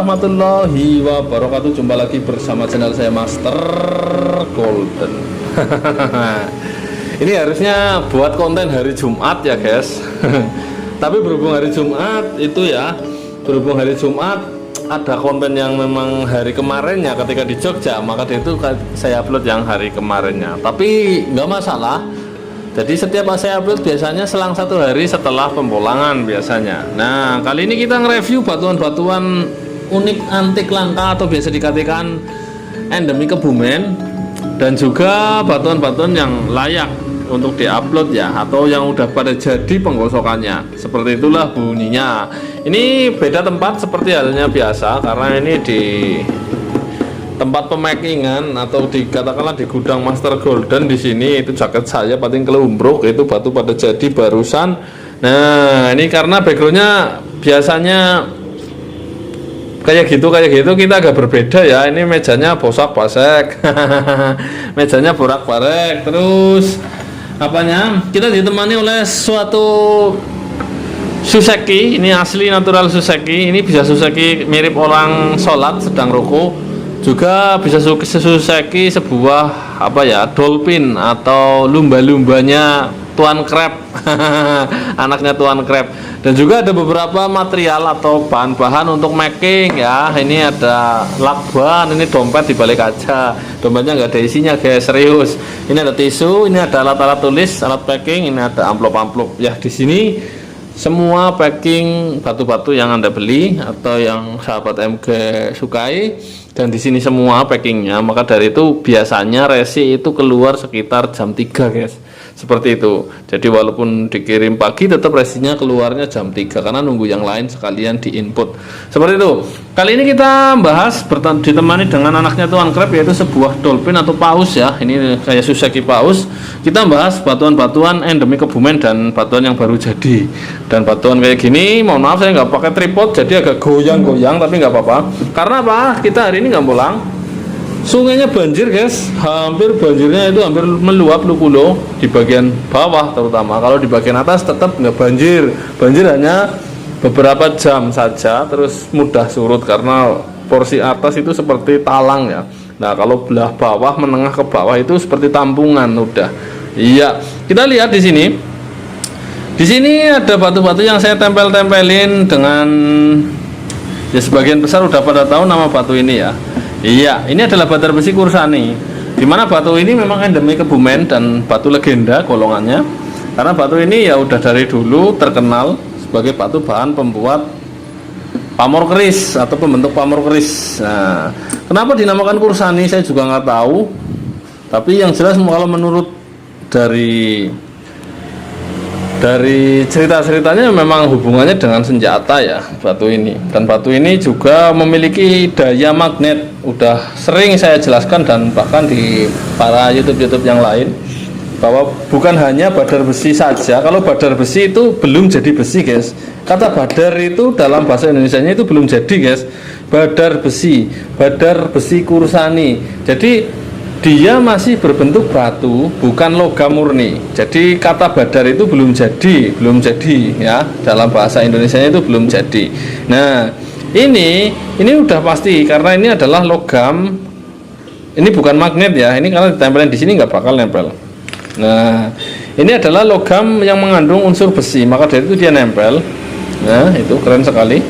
warahmatullahi wabarakatuh. Jumpa lagi bersama channel saya Master Golden. Ini harusnya buat konten hari Jumat ya guys. Tapi berhubung hari Jumat itu ya, berhubung hari Jumat ada konten yang memang hari kemarinnya ketika di Jogja, maka itu saya upload yang hari kemarinnya. Tapi nggak masalah. Jadi setiap saya upload biasanya selang 1 hari setelah pemulangan biasanya. Nah, kali ini kita nge-review batuan-batuan unik antik langka atau biasa dikatakan endemi Kebumen, dan juga batuan-batuan yang layak untuk diupload ya, atau yang udah pada jadi penggosokannya. Seperti itulah bunyinya. Ini beda tempat seperti halnya biasa, karena ini di tempat pemakingan atau dikatakanlah di gudang Master Golden. Di sini itu jaket saya paling kelumbruk, itu batu pada jadi barusan. Nah, ini karena backgroundnya biasanya kayak gitu kita agak berbeda ya. Ini mejanya bosak basek, mejanya borak barek. Terus apanya, kita ditemani oleh suatu suseki. Ini asli natural suseki. Ini bisa suseki mirip orang sholat sedang ruku, juga bisa suseki sebuah apa ya, dolphin atau lumba-lumbanya Tuan Crab. Anaknya Tuan Crab. Dan juga ada beberapa material atau bahan-bahan untuk making ya. Ini ada lakban, ini dompet dibalik aja. Dompetnya nggak ada isinya guys, serius. Ini ada tisu, ini ada alat-alat tulis, alat packing, ini ada amplop-amplop. Ya, di sini semua packing batu-batu yang Anda beli atau yang sahabat MG sukai, dan di sini semua packingnya. Maka dari itu biasanya resi itu keluar sekitar jam 3 guys, seperti itu. Jadi walaupun dikirim pagi tetap resinya keluarnya jam 3 karena nunggu yang lain sekalian di input, seperti itu. Kali ini kita bahas ditemani dengan anaknya Tuan Crab, yaitu sebuah dolphin atau paus ya. Ini kayak suseki paus. Kita bahas batuan-batuan endemi Kebumen dan batuan yang baru jadi. Dan batuan kayak gini, mohon maaf saya nggak pakai tripod, jadi agak goyang-goyang, tapi nggak apa-apa. Karena apa? Kita hari ini nggak pulang. Sungainya banjir guys, hampir banjirnya itu hampir meluap Lukulo di bagian bawah terutama. Kalau di bagian atas tetap nggak banjir. Banjir hanya beberapa jam saja, terus mudah surut karena porsi atas itu seperti talang ya. Nah, kalau belah bawah menengah ke bawah itu seperti tampungan udah. Iya, kita lihat di sini. Di sini ada batu-batu yang saya tempel-tempelin dengan ya, sebagian besar udah pada tahu nama batu ini ya. Iya, ini adalah batar besi Kursani. Dimana batu ini memang endemi Kebumen dan batu legenda golongannya. Karena batu ini ya udah dari dulu terkenal sebagai batu bahan pembuat pamor keris atau pembentuk pamor keris. Nah, kenapa dinamakan Kursani saya juga nggak tahu. Tapi yang jelas kalau menurut dari cerita-ceritanya memang hubungannya dengan senjata ya batu ini. Dan batu ini juga memiliki daya magnet. Udah sering saya jelaskan dan bahkan di para YouTube yang lain, bahwa bukan hanya badar besi saja. Kalau badar besi itu belum jadi besi guys. Kata badar itu dalam bahasa Indonesianya itu belum jadi guys. Badar besi Kursani. Jadi dia masih berbentuk batu, bukan logam murni. Jadi kata badar itu belum jadi ya, dalam bahasa Indonesianya itu belum jadi. Nah, ini udah pasti karena ini adalah logam. Ini bukan magnet ya. Ini karena ditempelin di sini nggak bakal nempel. Nah, ini adalah logam yang mengandung unsur besi, maka dari itu dia nempel. Nah, itu keren sekali.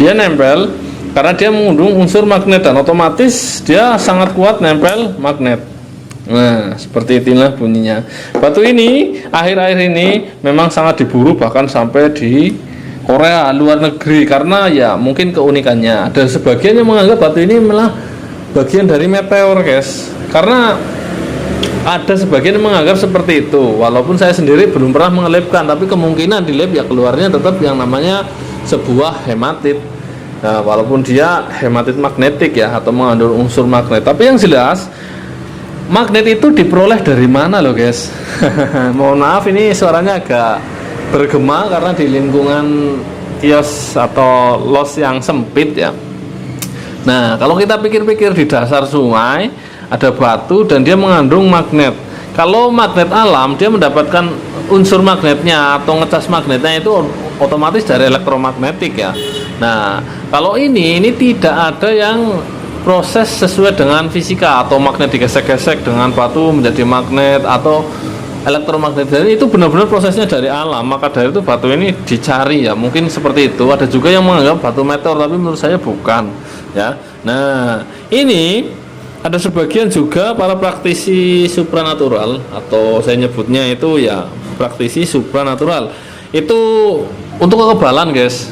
Dia nempel karena dia mengandung unsur magnet dan otomatis dia sangat kuat nempel magnet. Nah, seperti itulah bunyinya. Batu ini akhir-akhir ini memang sangat diburu, bahkan sampai di Korea, luar negeri, karena ya mungkin keunikannya. Ada sebagian yang menganggap batu ini malah bagian dari meteor guys, karena ada sebagian yang menganggap seperti itu. Walaupun saya sendiri belum pernah mengelipkan, tapi kemungkinan di lab ya keluarnya tetap yang namanya sebuah hematit. Nah, walaupun dia hematit magnetik ya, atau mengandung unsur magnet, tapi yang jelas magnet itu diperoleh dari mana loh guys. Mohon maaf ini suaranya agak bergema karena di lingkungan kios atau los yang sempit ya. Nah, kalau kita pikir-pikir, di dasar sungai ada batu dan dia mengandung magnet. Kalau magnet alam dia mendapatkan unsur magnetnya atau ngecas magnetnya itu otomatis dari elektromagnetik ya. Nah, kalau ini tidak ada yang proses sesuai dengan fisika atau magnet digesek-gesek dengan batu menjadi magnet atau elektromagnet. Jadi itu benar-benar prosesnya dari alam. Maka dari itu batu ini dicari ya. Mungkin seperti itu. Ada juga yang menganggap batu meteor, tapi menurut saya bukan ya. Nah, ini ada sebagian juga para praktisi supranatural atau saya nyebutnya itu ya praktisi supranatural. Itu untuk kekebalan, guys.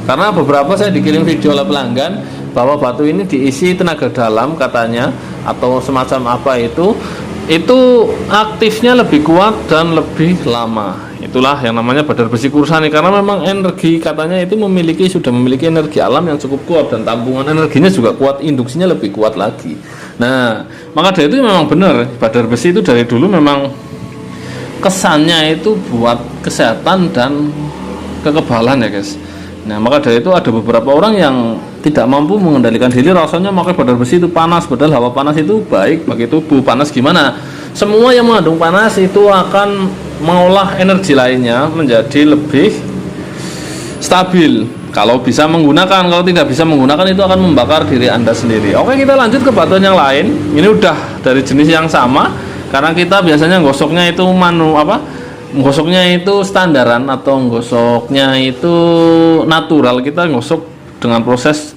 Karena beberapa saya dikirim video oleh pelanggan bahwa batu ini diisi tenaga dalam katanya atau semacam apa itu aktifnya lebih kuat dan lebih lama. Itulah yang namanya badar besi kursani, karena memang energi katanya itu sudah memiliki energi alam yang cukup kuat dan tampungan energinya juga kuat, induksinya lebih kuat lagi. Nah, maka dari itu memang benar badar besi itu dari dulu memang kesannya itu buat kesehatan dan kekebalan ya, guys. Nah, maka dari itu ada beberapa orang yang tidak mampu mengendalikan diri, rasanya pakai badar besi itu panas, padahal hawa panas itu baik bagi tubuh. Panas gimana? Semua yang mengandung panas itu akan mengolah energi lainnya menjadi lebih stabil. Kalau bisa menggunakan, kalau tidak bisa menggunakan itu akan membakar diri Anda sendiri. Oke, kita lanjut ke batuan yang lain. Ini udah dari jenis yang sama, karena kita biasanya gosoknya itu menggosoknya itu standaran atau menggosoknya itu natural. Kita gosok dengan proses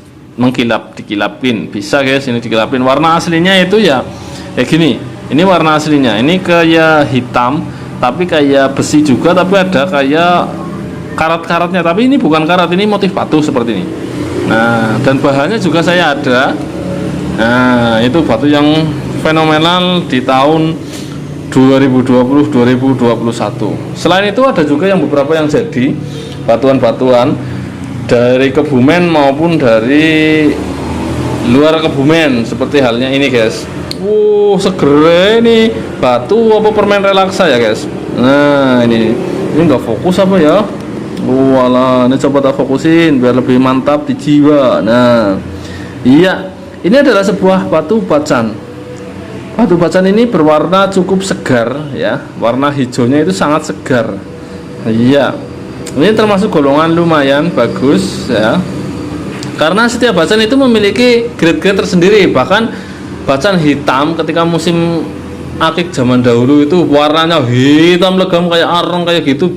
dikilapin. Bisa, guys, ini dikilapin. Warna aslinya itu ya kayak gini. Ini warna aslinya. Ini kayak hitam, tapi kayak besi juga, tapi ada kayak karat-karatnya. Tapi ini bukan karat, ini motif batu seperti ini. Nah, dan bahannya juga saya ada. Nah, itu batu yang fenomenal di tahun 2020-2021. Selain itu ada juga yang beberapa yang jadi batuan-batuan dari Kebumen maupun dari luar Kebumen, seperti halnya ini, guys. Seger ini batu apa permen relaksa ya, guys. Nah, ini nggak fokus apa ya? Walah, ini coba tak fokusin biar lebih mantap di jiwa. Nah, iya, ini adalah sebuah batu bacan. Batu bacan ini berwarna cukup segar ya, warna hijaunya itu sangat segar. Iya, ini termasuk golongan lumayan bagus ya, karena setiap bacan itu memiliki grade-grade tersendiri. Bahkan bacan hitam ketika musim akik zaman dahulu itu warnanya hitam legam kayak arang kayak gitu,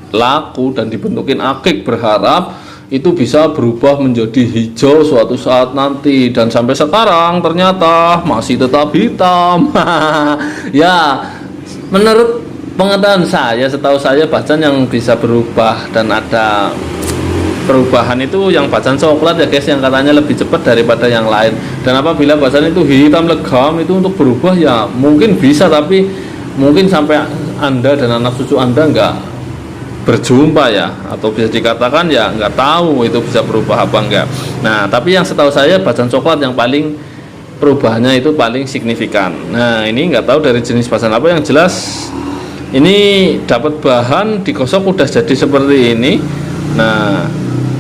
laku dan dibentukin akik, berharap itu bisa berubah menjadi hijau suatu saat nanti, dan sampai sekarang ternyata masih tetap hitam. Ya, menurut pengetahuan saya, setahu saya bacan yang bisa berubah dan ada perubahan itu yang bacan coklat ya, guys, yang katanya lebih cepat daripada yang lain. Dan apabila bacan itu hitam legam itu untuk berubah ya mungkin bisa, tapi mungkin sampai Anda dan anak cucu Anda nggak berjumpa ya, atau bisa dikatakan ya nggak tahu itu bisa berubah apa enggak. Nah, tapi yang setahu saya bacan coklat yang paling perubahannya itu paling signifikan. Nah, ini nggak tahu dari jenis bacan apa, yang jelas ini dapat bahan digosok udah jadi seperti ini. Nah,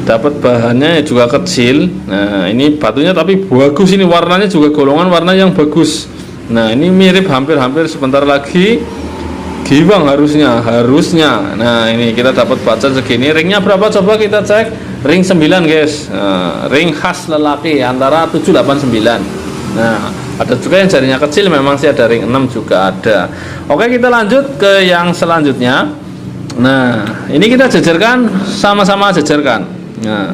dapat bahannya juga kecil. Nah, ini batunya tapi bagus, ini warnanya juga golongan warna yang bagus. Nah, ini mirip hampir sebentar lagi giwang harusnya. Nah, ini kita dapat bacan segini. Ringnya berapa coba kita cek? Ring 9, guys. Nah, ring khas lelaki antara 7, 8, 9. Nah, ada juga yang jarinya kecil, memang sih ada ring 6 juga ada. Oke, kita lanjut ke yang selanjutnya. Nah, ini kita jajarkan, sama-sama jajarkan. Nah,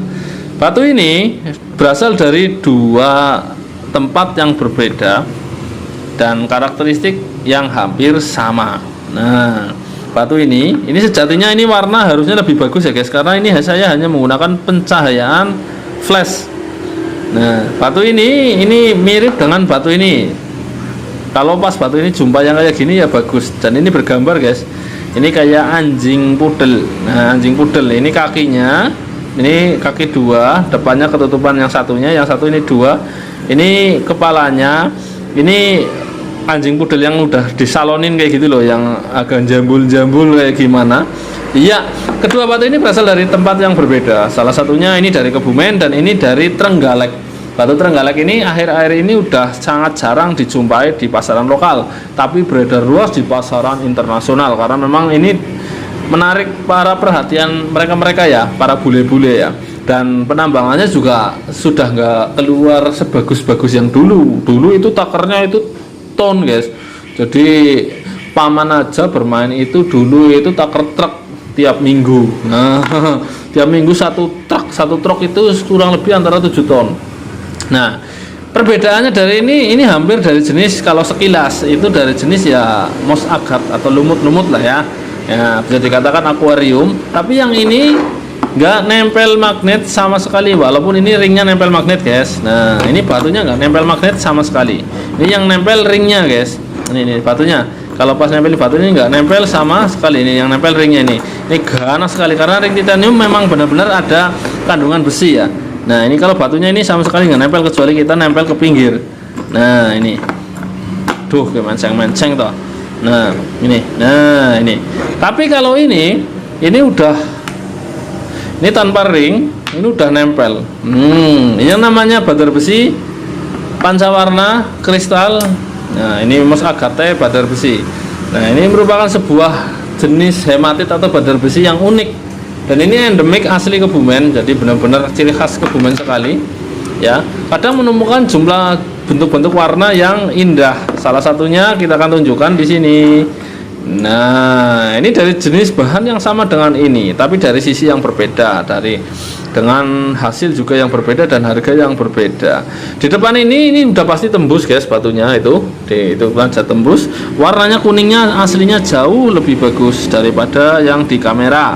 batu ini berasal dari dua tempat yang berbeda dan karakteristik yang hampir sama. Nah, batu ini sejatinya ini warna harusnya lebih bagus ya, guys, karena ini saya hanya menggunakan pencahayaan flash. Nah, batu ini mirip dengan batu ini. Kalau pas batu ini jumpa yang kayak gini ya bagus. Dan ini bergambar, guys. Ini kayak anjing pudel. Nah, anjing pudel ini kakinya, ini kaki dua, depannya ketutupan yang satunya, yang satu ini dua. Ini kepalanya, ini anjing pudel yang udah disalonin kayak gitu loh, yang agak jambul-jambul kayak gimana. Iya, kedua batu ini berasal dari tempat yang berbeda. Salah satunya ini dari Kebumen dan ini dari Trenggalek. Batu Trenggalek ini akhir-akhir ini udah sangat jarang dijumpai di pasaran lokal, tapi beredar luas di pasaran internasional karena memang ini menarik para perhatian mereka ya, para bule-bule ya. dan penambangannya juga sudah nggak keluar sebagus-bagus yang dulu itu takernya itu ton guys. Jadi paman aja bermain itu dulu itu taker truk tiap minggu. Nah tiap minggu satu truk itu kurang lebih antara 7 ton. Nah perbedaannya dari ini hampir dari jenis, kalau sekilas itu dari jenis ya moss agate atau lumut-lumut lah ya, bisa dikatakan akuarium. Tapi yang ini nggak nempel magnet sama sekali, walaupun ini ringnya nempel magnet guys. Nah ini batunya nggak nempel magnet sama sekali, ini yang nempel ringnya guys. Ini batunya, kalau pas nempel di batunya nggak nempel sama sekali, ini yang nempel ringnya. Ini ganas sekali karena ring titanium memang benar-benar ada kandungan besi ya. Nah ini kalau batunya ini sama sekali nggak nempel, kecuali kita nempel ke pinggir. Nah ini tuh kayak menceng-menceng toh. Nah ini tapi kalau ini udah, ini tanpa ring, ini udah nempel. Ini yang namanya batar besi pancawarna kristal. Nah ini moss agate batar besi. Nah ini merupakan sebuah jenis hematit atau batar besi yang unik, dan ini endemik asli Kebumen, jadi benar-benar ciri khas Kebumen sekali ya. Kadang menemukan jumlah bentuk-bentuk warna yang indah, salah satunya kita akan tunjukkan di sini. Nah ini dari jenis bahan yang sama dengan ini, tapi dari sisi yang berbeda, dengan hasil juga yang berbeda dan harga yang berbeda. Di depan ini udah pasti tembus guys, batunya itu aja tembus. Warnanya kuningnya aslinya jauh lebih bagus daripada yang di kamera,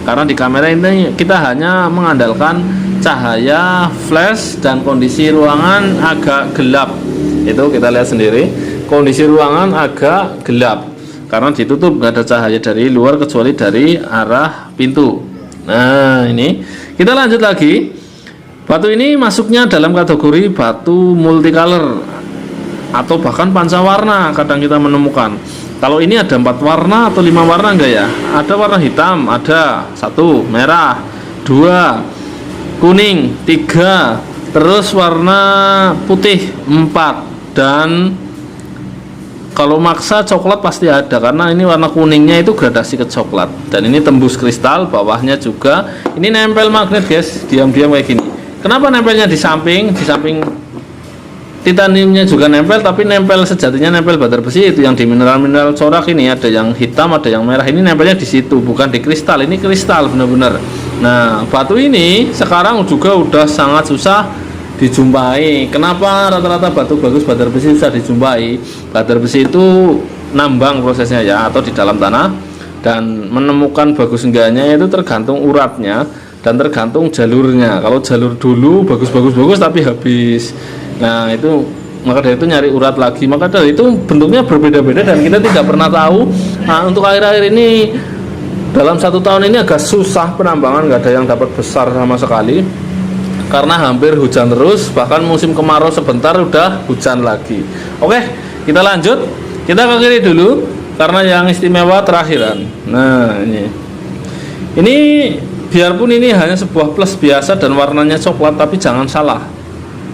karena di kamera ini kita hanya mengandalkan cahaya flash dan kondisi ruangan agak gelap. Itu kita lihat sendiri, kondisi ruangan agak gelap karena ditutup, nggak ada cahaya dari luar kecuali dari arah pintu. Nah ini kita lanjut lagi. Batu ini masuknya dalam kategori batu multicolor atau bahkan pancawarna. Kadang kita menemukan, kalau ini ada 4 warna atau 5 warna enggak ya? Ada warna hitam, ada 1 merah, 2 kuning, 3 terus warna putih 4, dan kalau maksa coklat pasti ada, karena ini warna kuningnya itu gradasi ke coklat. Dan ini tembus kristal, bawahnya juga ini nempel magnet guys, diam-diam kayak gini. Kenapa nempelnya di samping titaniumnya juga nempel, tapi nempel sejatinya nempel batar besi itu yang di mineral-mineral corak ini, ada yang hitam, ada yang merah. Ini nempelnya di situ, bukan di kristal. Ini kristal benar-benar. Nah batu ini sekarang juga udah sangat susah dijumpai. Kenapa rata-rata batu bagus batar besi susah dijumpai? Batar besi itu nambang prosesnya ya, atau di dalam tanah, dan menemukan bagus enggaknya itu tergantung uratnya dan tergantung jalurnya. Kalau jalur dulu bagus tapi habis, nah itu maka dari itu nyari urat lagi. Maka dari itu bentuknya berbeda-beda dan kita tidak pernah tahu. Nah untuk akhir-akhir ini dalam 1 tahun ini agak susah penambangan, nggak ada yang dapat besar sama sekali karena hampir hujan terus, bahkan musim kemarau sebentar udah hujan lagi. Oke, kita lanjut, kita ke kiri dulu karena yang istimewa terakhiran. Nah ini biarpun ini hanya sebuah plus biasa dan warnanya coklat, tapi jangan salah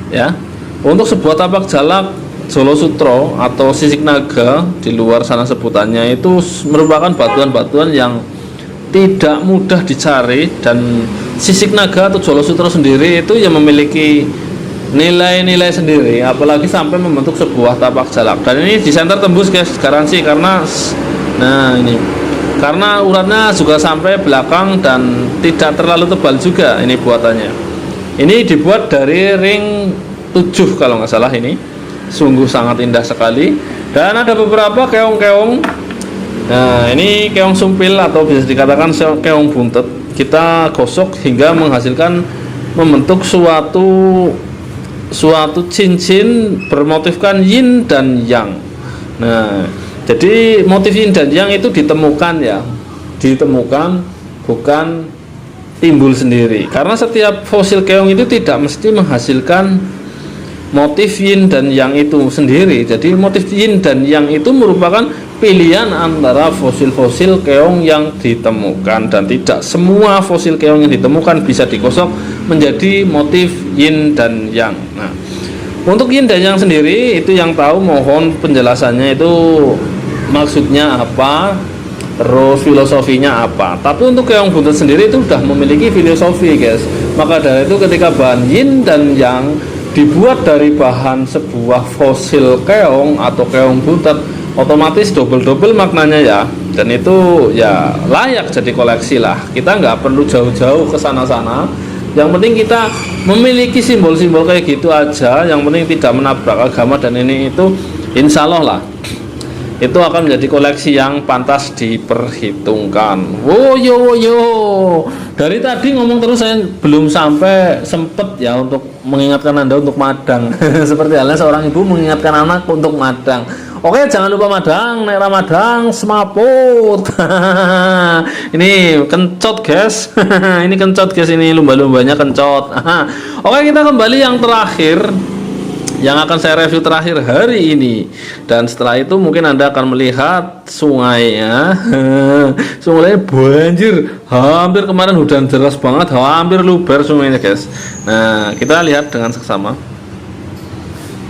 ya, untuk sebuah tapak jalak Jolo Sutro atau sisik naga di luar sana sebutannya, itu merupakan batuan-batuan yang tidak mudah dicari, dan sisik naga atau Jolo Sutro sendiri itu yang memiliki nilai-nilai sendiri, apalagi sampai membentuk sebuah tapak jalak. Dan ini di center tembus guys, garansi, karena karena uratnya juga sampai belakang dan tidak terlalu tebal juga ini buatannya. Ini dibuat dari ring 7 kalau nggak salah. Ini sungguh sangat indah sekali, dan ada beberapa keong-keong. Nah ini keong sumpil atau bisa dikatakan keong buntet, kita gosok hingga menghasilkan membentuk suatu cincin bermotifkan yin dan yang. Nah jadi motif yin dan yang itu ditemukan bukan timbul sendiri, karena setiap fosil keong itu tidak mesti menghasilkan motif yin dan yang itu sendiri. Jadi motif yin dan yang itu merupakan pilihan antara fosil-fosil keong yang ditemukan, dan tidak semua fosil keong yang ditemukan bisa digosok menjadi motif yin dan yang. Nah untuk yin dan yang sendiri itu yang tahu mohon penjelasannya, itu maksudnya apa, terus filosofinya apa. Tapi untuk keong buntet sendiri itu sudah memiliki filosofi guys. Maka dari itu ketika bahan yin dan yang dibuat dari bahan sebuah fosil keong atau keong butet, otomatis double maknanya ya. Dan itu ya layak jadi koleksi lah. Kita nggak perlu jauh-jauh ke sana-sana. Yang penting kita memiliki simbol-simbol kayak gitu aja. Yang penting tidak menabrak agama, dan ini itu insya Allah lah itu akan menjadi koleksi yang pantas diperhitungkan. Woyo, dari tadi ngomong terus, saya belum sampai sempet ya untuk mengingatkan Anda untuk madang. Seperti halnya seorang ibu mengingatkan anak untuk madang. Oke, jangan lupa madang, naik Ramadang semaput. Ini kencot guys. Ini kencot guys, ini lumba-lumbanya kencot. Oke, kita kembali yang terakhir, yang akan saya review terakhir hari ini. Dan setelah itu mungkin Anda akan melihat sungainya. Sungainya banjir, hampir kemarin hujan deras banget, hampir luber sungainya guys. Nah, kita lihat dengan seksama.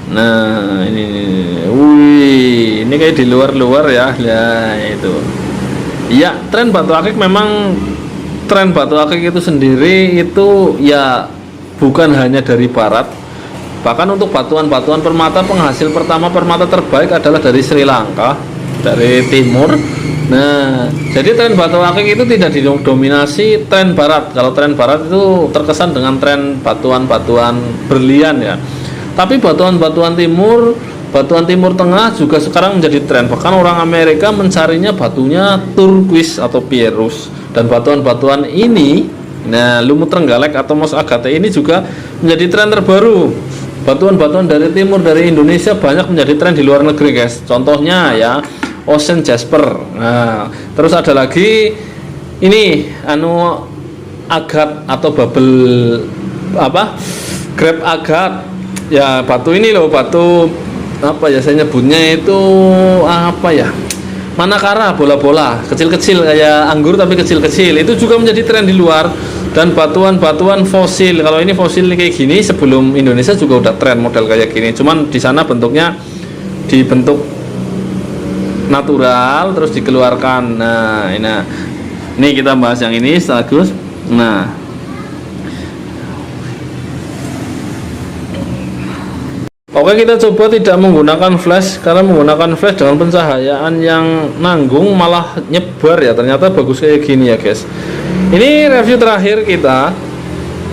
Nah, ini wih, ini kayak di luar ya. Nah, itu ya, tren batu akik memang, tren batu akik itu sendiri itu ya bukan hanya dari barat. Bahkan untuk batuan-batuan permata, penghasil pertama permata terbaik adalah dari Sri Lanka, dari timur. Nah, jadi tren batu akik itu tidak didominasi tren barat. Kalau tren barat itu terkesan dengan tren batuan-batuan berlian ya. Tapi batuan-batuan timur, batuan timur tengah juga sekarang menjadi tren. Bahkan orang Amerika mencarinya batunya turquoise atau pierus. Dan batuan-batuan ini, nah, lumut trenggalek atau mos agate ini juga menjadi tren terbaru. Batuan-batuan dari timur, dari Indonesia banyak menjadi tren di luar negeri guys. Contohnya ya Ocean Jasper. Nah, terus ada lagi ini agat atau bubble apa, grab agat ya. Batu ini loh, batu apa ya saya nyebutnya itu, apa ya, manakara, bola-bola kecil-kecil kayak anggur tapi kecil-kecil, itu juga menjadi tren di luar. Dan batuan-batuan fosil, kalau ini fosil kayak gini sebelum Indonesia juga udah tren model kayak gini, cuman di sana bentuknya dibentuk natural terus dikeluarkan. Nah, ini kita bahas yang ini sekaligus. Nah, oke, kita coba tidak menggunakan flash, karena menggunakan flash dengan pencahayaan yang nanggung malah nyebar ya. Ternyata bagus kayak gini ya guys. Ini review terakhir kita.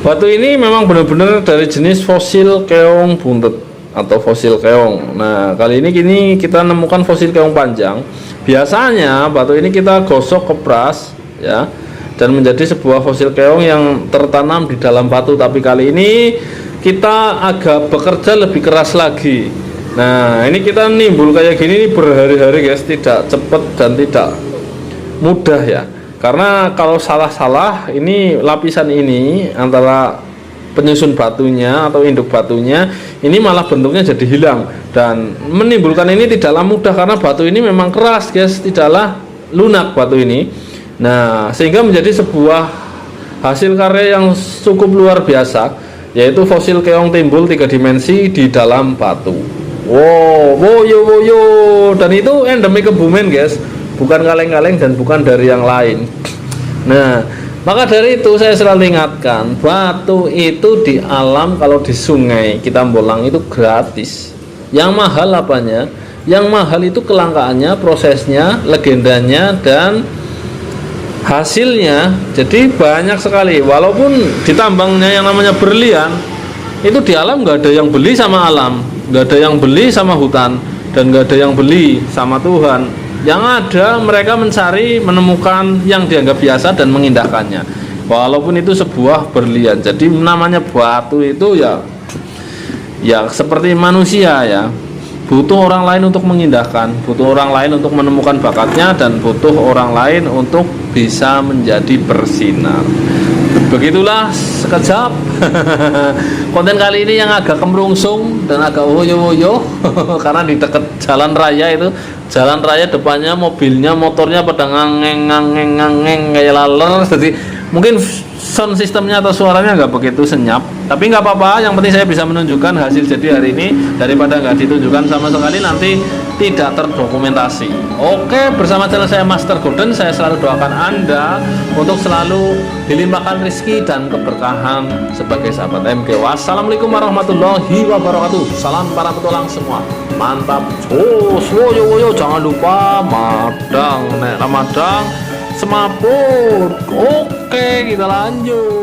Batu ini memang benar-benar dari jenis fosil keong buntet atau fosil keong. Nah, kali ini kita nemukan fosil keong panjang. Biasanya batu ini kita gosok, kepras ya, dan menjadi sebuah fosil keong yang tertanam di dalam batu. Tapi kali ini kita agak bekerja lebih keras lagi. Nah, ini kita nimbul kayak gini berhari-hari guys, tidak cepat dan tidak mudah ya. Karena kalau salah-salah ini lapisan ini antara penyusun batunya atau induk batunya ini malah bentuknya jadi hilang, dan menimbulkan ini tidaklah mudah karena batu ini memang keras guys, tidaklah lunak batu ini. Nah, sehingga menjadi sebuah hasil karya yang cukup luar biasa, yaitu fosil keong timbul 3 dimensi di dalam batu. Wow, woyo, dan itu endemik Kebumen guys, bukan kaleng-kaleng dan bukan dari yang lain. Nah, maka dari itu saya selalu ingatkan, batu itu di alam kalau di sungai kita bolang itu gratis. Yang mahal apanya? Yang mahal itu kelangkaannya, prosesnya, legendanya, dan hasilnya. Jadi banyak sekali. Walaupun ditambangnya yang namanya berlian, itu di alam nggak ada yang beli sama alam, nggak ada yang beli sama hutan, dan nggak ada yang beli sama Tuhan. Yang ada mereka mencari, menemukan yang dianggap biasa dan mengindahkannya, walaupun itu sebuah berlian. Jadi namanya batu itu ya seperti manusia ya, butuh orang lain untuk mengindahkan, butuh orang lain untuk menemukan bakatnya, dan butuh orang lain untuk bisa menjadi bersinar. Begitulah sekejap konten kali ini yang agak kemrungsung dan agak woyo-woyo karena di dekat jalan raya itu, jalan raya depannya mobilnya, motornya pada ngangeng kayak laler. Jadi Mungkin sound sistemnya atau suaranya nggak begitu senyap, tapi nggak apa-apa, yang penting saya bisa menunjukkan hasil jadi hari ini daripada nggak ditunjukkan sama sekali, nanti tidak terdokumentasi. Oke, bersama channel saya Master Golden, saya selalu doakan Anda untuk selalu dilimpahkan rezeki dan keberkahan sebagai sahabat MG. Wassalamualaikum warahmatullahi wabarakatuh. Salam para petualang semua, mantap. Woyo, jangan lupa madang, nek Ramadang semaput. Oke, kita lanjut.